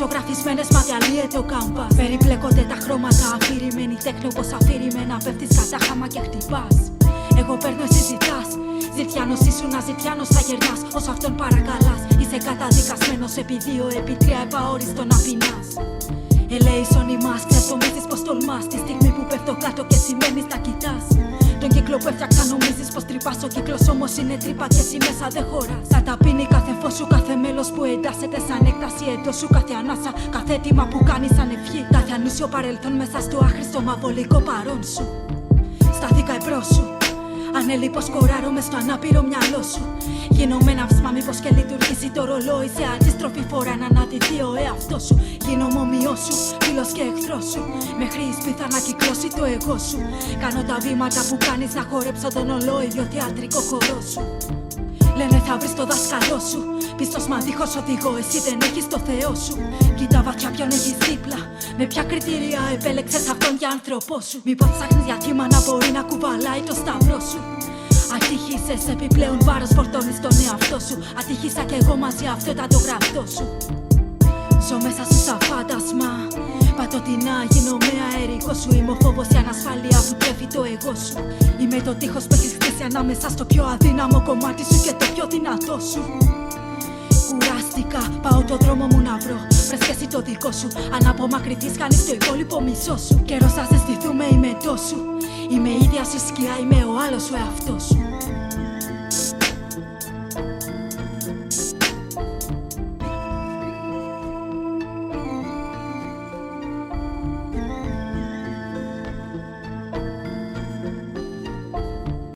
ζωγραφισμένες μα διαλύεται ο κάμπας. Περιπλέκονται τα χρώματα, αφηρημένη τέχνη όπως αφηρημένα. Πέφτεις κατά χάμα και χτυπάς. Εγώ παίρνω, εσύ ζητάς. Ζητιάνος ήσουν, αζητιάνος θα γερνάς. Όσο αυτόν παρακαλάς. Είσαι καταδικασμένος επί 2, επί 3 επαόριστο να πεινάς. Ελέησον ημάς, ξεφτομίζεις πως τολμάς. Τη στιγμή που πέφτω κάτω και σημαίνεις τα κοιτάς. Τον κύκλο που έφτιαξα νομίζεις πως τρυπάς. Ο κύκλος όμως είναι τρύπα και εσύ μέσα δεν χωράς. Θα ταπείνει κάθε φως σου, κάθε μέλος που εντάσσεται σαν έκταση εντός σου. Κάθε ανάσα, κάθε αίτημα που κάνεις σαν ευχή. Κάθε ανούσιο παρελθόν μέσα στο άχρηστο μαβολικό παρόν σου. Στάθηκα εμπρός σου. Ανέλει πως κοράρω μες στο ανάπηρο μυαλό σου. Γίνομαι ένα βσμα μήπως και λειτουργήσει το ρολόι. Σε αντίστροφη φορά να αναδυθεί ο εαυτός σου. Γίνομαι ομοιός σου, φίλος και εχθρός σου. Μέχρι η σπίθα να κυκλώσει το εγώ σου. Κάνω τα βήματα που κάνεις να χορέψω τον ολόιδιο θεατρικό χορό σου. Λένε θα βρεις το δάσκαλό σου. Πίστος μα δίχως οδηγό, εσύ δεν έχεις το Θεό σου. Κοίτα βαθιά ποιον έχεις δίπλα. Με ποια κριτήρια επέλεξες αυτόν για άνθρωπό σου. Μήπως ψάχνεις για κύμα να μπορεί να κουβαλάει το σταυρό σου. Ατύχησες, επιπλέον βάρος φορτώνεις τον εαυτό σου. Ατύχησα κι εγώ μαζί, αυτό ήταν το γραφτό σου. Ζω μέσα σου σαν φάντασμα. Πατωτινά γίνομαι αερικό σου. Είμαι ο φόβος, η ανασφάλεια που τρέφει το εγώ σου. Είμαι το τείχος που έχεις χτίσει ανάμεσα στο πιο αδύναμο κομμάτι σου και το πιο δυνατό σου. Κουράστηκα, πάω το δρόμο μου να βρω. Βρες και εσύ το δικό σου. Αν απομακρυνθείς κάνεις το υπόλοιπο μισό σου. Καιρός θα ζεστηθούμε, είμαι εντός σου. Είμαι η ίδια σου σκιά, είμαι ο άλλος ο εαυτός σου.